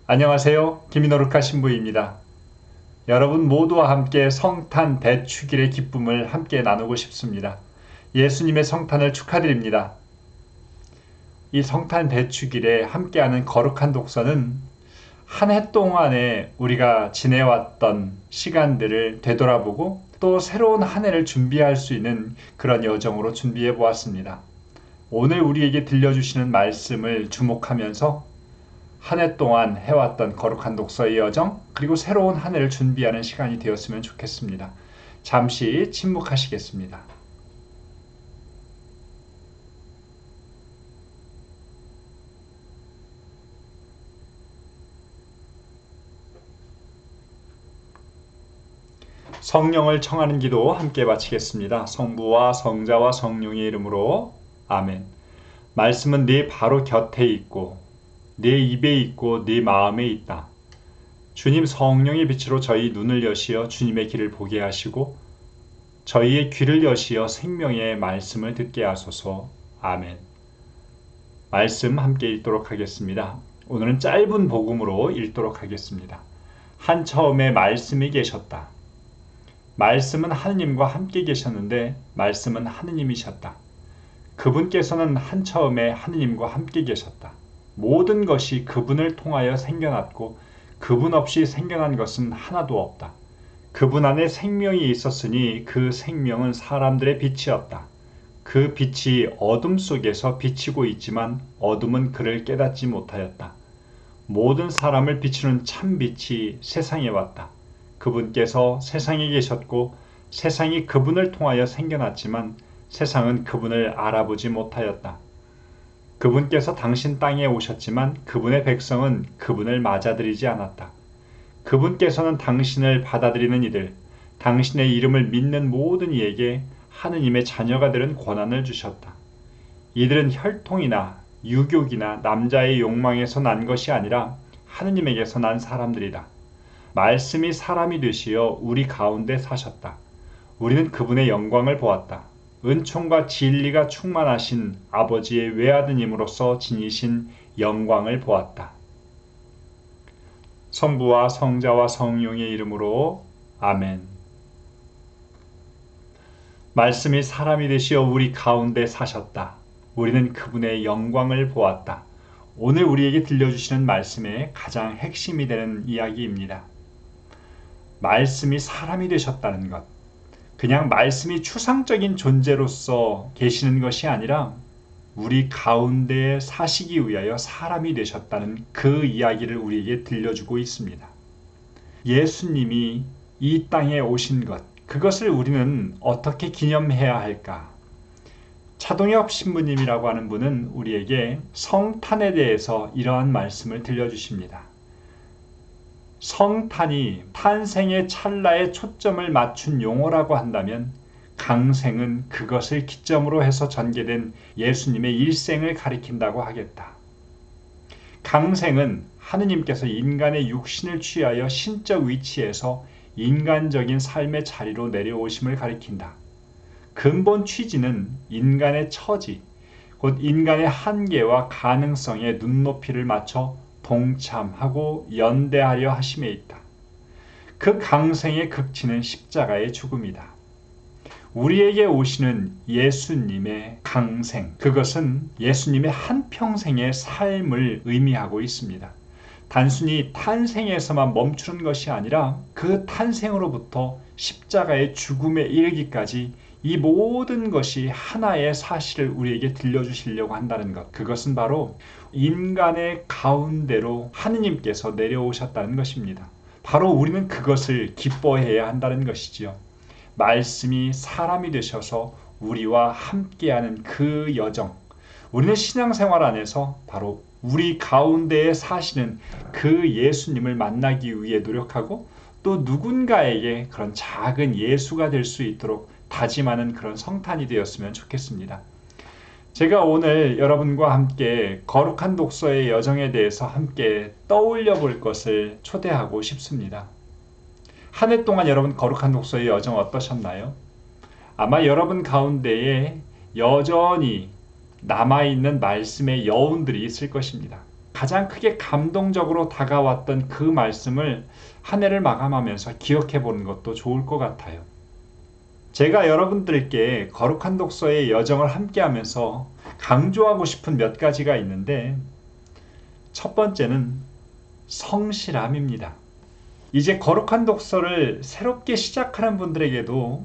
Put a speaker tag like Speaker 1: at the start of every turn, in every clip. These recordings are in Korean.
Speaker 1: 안녕하세요. 김인호룩하 신부입니다. 여러분 모두와 함께 성탄 대축일의 기쁨을 함께 나누고 싶습니다. 예수님의 성탄을 축하드립니다. 이 성탄 대축일에 함께하는 거룩한 독서는 한 해 동안에 우리가 지내왔던 시간들을 되돌아보고 또 새로운 한 해를 준비할 수 있는 그런 여정으로 준비해 보았습니다. 오늘 우리에게 들려주시는 말씀을 주목하면서 한 해 동안 해왔던 거룩한 독서의 여정, 그리고 새로운 한 해를 준비하는 시간이 되었으면 좋겠습니다. 잠시 침묵하시겠습니다. 성령을 청하는 기도 함께 바치겠습니다. 성부와 성자와 성령의 이름으로 아멘. 말씀은 네 바로 곁에 있고 네 입에 있고 네 마음에 있다. 주님 성령의 빛으로 저희 눈을 여시어 주님의 길을 보게 하시고 저희의 귀를 여시어 생명의 말씀을 듣게 하소서. 아멘. 말씀 함께 읽도록 하겠습니다. 오늘은 짧은 복음으로 읽도록 하겠습니다. 한 처음에 말씀이 계셨다. 말씀은 하느님과 함께 계셨는데 말씀은 하느님이셨다. 그분께서는 한 처음에 하느님과 함께 계셨다. 모든 것이 그분을 통하여 생겨났고 그분 없이 생겨난 것은 하나도 없다. 그분 안에 생명이 있었으니 그 생명은 사람들의 빛이었다. 그 빛이 어둠 속에서 비치고 있지만 어둠은 그를 깨닫지 못하였다. 모든 사람을 비추는 참 빛이 세상에 왔다. 그분께서 세상에 계셨고 세상이 그분을 통하여 생겨났지만 세상은 그분을 알아보지 못하였다. 그분께서 당신 땅에 오셨지만 그분의 백성은 그분을 맞아들이지 않았다. 그분께서는 당신을 받아들이는 이들, 당신의 이름을 믿는 모든 이에게 하느님의 자녀가 되는 권한을 주셨다. 이들은 혈통이나 유교이나 남자의 욕망에서 난 것이 아니라 하느님에게서 난 사람들이다. 말씀이 사람이 되시어 우리 가운데 사셨다. 우리는 그분의 영광을 보았다. 은총과 진리가 충만하신 아버지의 외아드님으로서 지니신 영광을 보았다. 성부와 성자와 성령의 이름으로 아멘. 말씀이 사람이 되시어 우리 가운데 사셨다. 우리는 그분의 영광을 보았다. 오늘 우리에게 들려주시는 말씀의 가장 핵심이 되는 이야기입니다. 말씀이 사람이 되셨다는 것. 그냥 말씀이 추상적인 존재로서 계시는 것이 아니라 우리 가운데에 사시기 위하여 사람이 되셨다는 그 이야기를 우리에게 들려주고 있습니다. 예수님이 이 땅에 오신 것, 그것을 우리는 어떻게 기념해야 할까? 차동엽 신부님이라고 하는 분은 우리에게 성탄에 대해서 이러한 말씀을 들려주십니다. 성탄이 탄생의 찰나에 초점을 맞춘 용어라고 한다면 강생은 그것을 기점으로 해서 전개된 예수님의 일생을 가리킨다고 하겠다. 강생은 하느님께서 인간의 육신을 취하여 신적 위치에서 인간적인 삶의 자리로 내려오심을 가리킨다. 근본 취지는 인간의 처지, 곧 인간의 한계와 가능성에 눈높이를 맞춰 동참하고 연대하려 하심에 있다. 그 강생의 극치는 십자가의 죽음이다. 우리에게 오시는 예수님의 강생, 그것은 예수님의 한평생의 삶을 의미하고 있습니다. 단순히 탄생에서만 멈추는 것이 아니라 그 탄생으로부터 십자가의 죽음에 이르기까지 이 모든 것이 하나의 사실을 우리에게 들려주시려고 한다는 것. 그것은 바로 인간의 가운데로 하느님께서 내려오셨다는 것입니다. 바로 우리는 그것을 기뻐해야 한다는 것이지요. 말씀이 사람이 되셔서 우리와 함께하는 그 여정. 우리는 신앙생활 안에서 바로 우리 가운데에 사시는 그 예수님을 만나기 위해 노력하고 또 누군가에게 그런 작은 예수가 될 수 있도록 다짐하는 그런 성탄이 되었으면 좋겠습니다. 제가 오늘 여러분과 함께 거룩한 독서의 여정에 대해서 함께 떠올려 볼 것을 초대하고 싶습니다. 한 해 동안 여러분 거룩한 독서의 여정 어떠셨나요? 아마 여러분 가운데에 여전히 남아있는 말씀의 여운들이 있을 것입니다. 가장 크게 감동적으로 다가왔던 그 말씀을 한 해를 마감하면서 기억해 보는 것도 좋을 것 같아요. 제가 여러분들께 거룩한 독서의 여정을 함께 하면서 강조하고 싶은 몇 가지가 있는데, 첫 번째는 성실함입니다. 이제 거룩한 독서를 새롭게 시작하는 분들에게도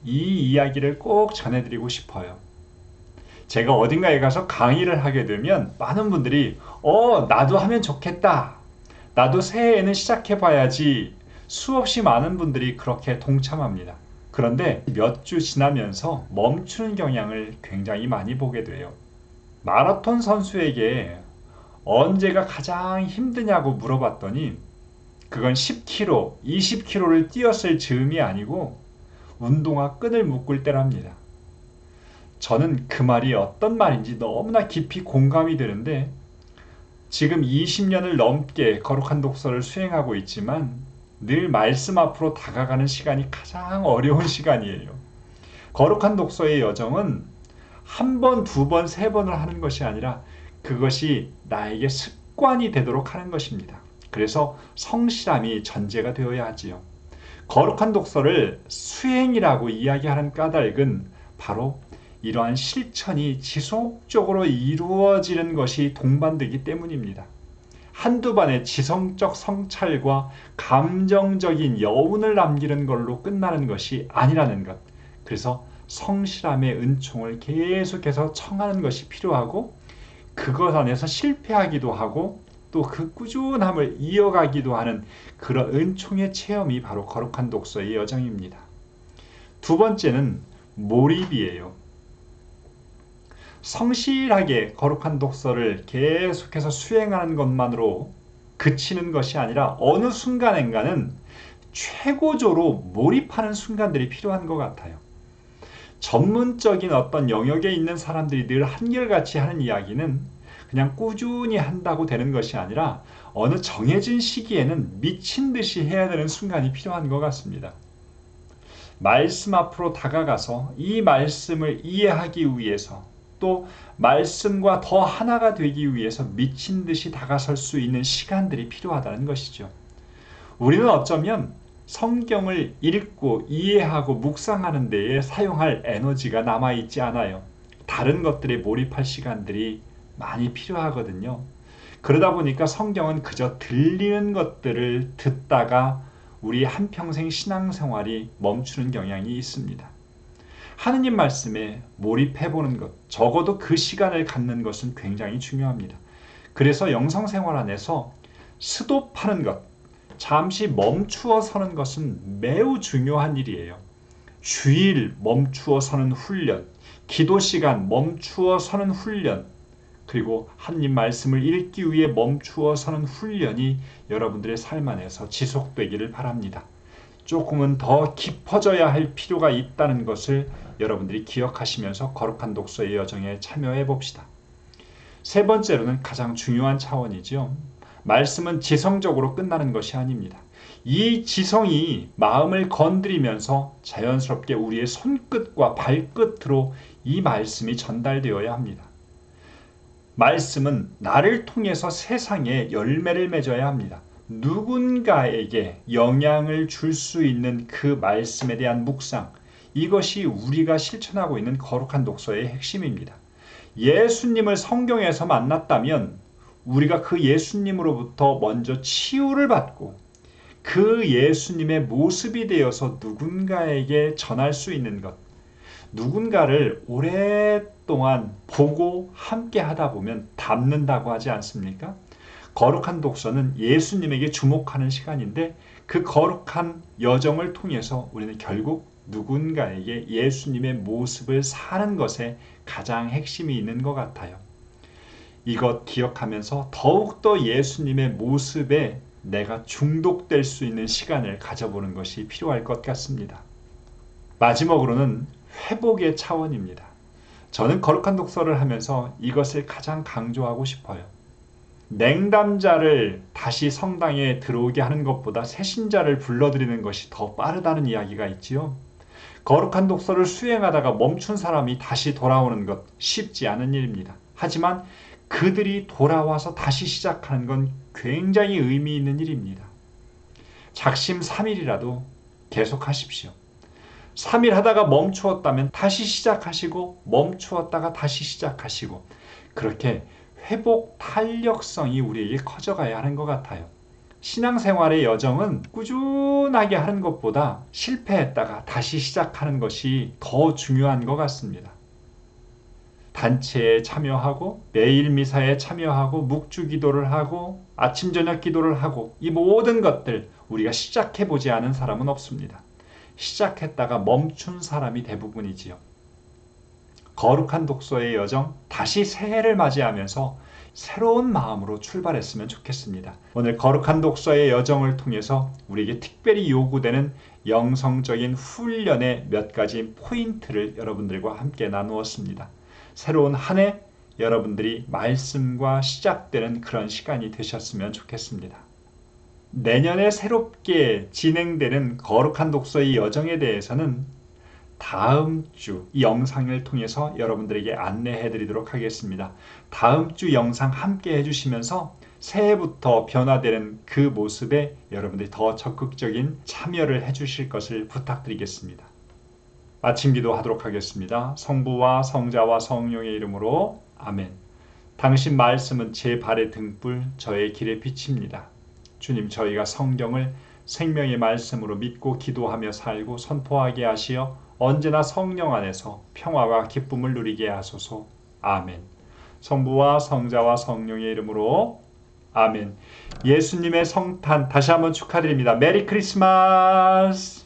Speaker 1: 이 이야기를 꼭 전해드리고 싶어요. 제가 어딘가에 가서 강의를 하게 되면 많은 분들이 나도 하면 좋겠다. 나도 새해에는 시작해봐야지. 수없이 많은 분들이 그렇게 동참합니다. 그런데 몇 주 지나면서 멈추는 경향을 굉장히 많이 보게 돼요. 마라톤 선수에게 언제가 가장 힘드냐고 물어봤더니 그건 10km, 20km를 뛰었을 즈음이 아니고 운동화 끈을 묶을 때랍니다. 저는 그 말이 어떤 말인지 너무나 깊이 공감이 되는데, 지금 20년을 넘게 거룩한 독서를 수행하고 있지만 늘 말씀 앞으로 다가가는 시간이 가장 어려운 시간이에요. 거룩한 독서의 여정은 한 번, 두 번, 세 번을 하는 것이 아니라 그것이 나에게 습관이 되도록 하는 것입니다. 그래서 성실함이 전제가 되어야 하지요. 거룩한 독서를 수행이라고 이야기하는 까닭은 바로 이러한 실천이 지속적으로 이루어지는 것이 동반되기 때문입니다. 한두 번의 지성적 성찰과 감정적인 여운을 남기는 걸로 끝나는 것이 아니라는 것. 그래서 성실함의 은총을 계속해서 청하는 것이 필요하고, 그것 안에서 실패하기도 하고 또 그 꾸준함을 이어가기도 하는 그런 은총의 체험이 바로 거룩한 독서의 여정입니다. 두 번째는 몰입이에요. 성실하게 거룩한 독서를 계속해서 수행하는 것만으로 그치는 것이 아니라 어느 순간인가는 최고조로 몰입하는 순간들이 필요한 것 같아요. 전문적인 어떤 영역에 있는 사람들이 늘 한결같이 하는 이야기는 그냥 꾸준히 한다고 되는 것이 아니라 어느 정해진 시기에는 미친 듯이 해야 되는 순간이 필요한 것 같습니다. 말씀 앞으로 다가가서 이 말씀을 이해하기 위해서, 또 말씀과 더 하나가 되기 위해서 미친 듯이 다가설 수 있는 시간들이 필요하다는 것이죠. 우리는 어쩌면 성경을 읽고 이해하고 묵상하는 데에 사용할 에너지가 남아있지 않아요. 다른 것들에 몰입할 시간들이 많이 필요하거든요. 그러다 보니까 성경은 그저 들리는 것들을 듣다가 우리 한평생 신앙생활이 멈추는 경향이 있습니다. 하느님 말씀에 몰입해보는 것, 적어도 그 시간을 갖는 것은 굉장히 중요합니다. 그래서 영성생활 안에서 스톱하는 것, 잠시 멈추어 서는 것은 매우 중요한 일이에요. 주일 멈추어 서는 훈련, 기도 시간 멈추어 서는 훈련, 그리고 하느님 말씀을 읽기 위해 멈추어 서는 훈련이 여러분들의 삶 안에서 지속되기를 바랍니다. 조금은 더 깊어져야 할 필요가 있다는 것을 여러분들이 기억하시면서 거룩한 독서의 여정에 참여해 봅시다. 세 번째로는 가장 중요한 차원이죠. 말씀은 지성적으로 끝나는 것이 아닙니다. 이 지성이 마음을 건드리면서 자연스럽게 우리의 손끝과 발끝으로 이 말씀이 전달되어야 합니다. 말씀은 나를 통해서 세상에 열매를 맺어야 합니다. 누군가에게 영향을 줄 수 있는 그 말씀에 대한 묵상, 이것이 우리가 실천하고 있는 거룩한 독서의 핵심입니다. 예수님을 성경에서 만났다면 우리가 그 예수님으로부터 먼저 치유를 받고 그 예수님의 모습이 되어서 누군가에게 전할 수 있는 것, 누군가를 오랫동안 보고 함께 하다 보면 닮는다고 하지 않습니까? 거룩한 독서는 예수님에게 주목하는 시간인데, 그 거룩한 여정을 통해서 우리는 결국 누군가에게 예수님의 모습을 사는 것에 가장 핵심이 있는 것 같아요. 이것 기억하면서 더욱더 예수님의 모습에 내가 중독될 수 있는 시간을 가져보는 것이 필요할 것 같습니다. 마지막으로는 회복의 차원입니다. 저는 거룩한 독서를 하면서 이것을 가장 강조하고 싶어요. 냉담자를 다시 성당에 들어오게 하는 것보다 새신자를 불러들이는 것이 더 빠르다는 이야기가 있지요. 거룩한 독서를 수행하다가 멈춘 사람이 다시 돌아오는 것 쉽지 않은 일입니다. 하지만 그들이 돌아와서 다시 시작하는 건 굉장히 의미 있는 일입니다. 작심 3일이라도 계속하십시오. 3일 하다가 멈추었다면 다시 시작하시고 멈추었다가 다시 시작하시고 그렇게 회복 탄력성이 우리에게 커져가야 하는 것 같아요. 신앙생활의 여정은 꾸준하게 하는 것보다 실패했다가 다시 시작하는 것이 더 중요한 것 같습니다. 단체에 참여하고 매일 미사에 참여하고 묵주 기도를 하고 아침 저녁 기도를 하고 이 모든 것들 우리가 시작해보지 않은 사람은 없습니다. 시작했다가 멈춘 사람이 대부분이지요. 거룩한 독서의 여정, 다시 새해를 맞이하면서 새로운 마음으로 출발했으면 좋겠습니다. 오늘 거룩한 독서의 여정을 통해서 우리에게 특별히 요구되는 영성적인 훈련의 몇 가지 포인트를 여러분들과 함께 나누었습니다. 새로운 한 해 여러분들이 말씀과 시작되는 그런 시간이 되셨으면 좋겠습니다. 내년에 새롭게 진행되는 거룩한 독서의 여정에 대해서는 다음 주 이 영상을 통해서 여러분들에게 안내해 드리도록 하겠습니다. 다음 주 영상 함께 해주시면서 새해부터 변화되는 그 모습에 여러분들이 더 적극적인 참여를 해주실 것을 부탁드리겠습니다. 아침 기도하도록 하겠습니다. 성부와 성자와 성령의 이름으로 아멘. 당신 말씀은 제 발의 등불, 저의 길의 빛입니다. 주님, 저희가 성경을 생명의 말씀으로 믿고 기도하며 살고 선포하게 하시어 언제나 성령 안에서 평화와 기쁨을 누리게 하소서. 아멘. 성부와 성자와 성령의 이름으로 아멘. 예수님의 성탄 다시 한번 축하드립니다. 메리 크리스마스.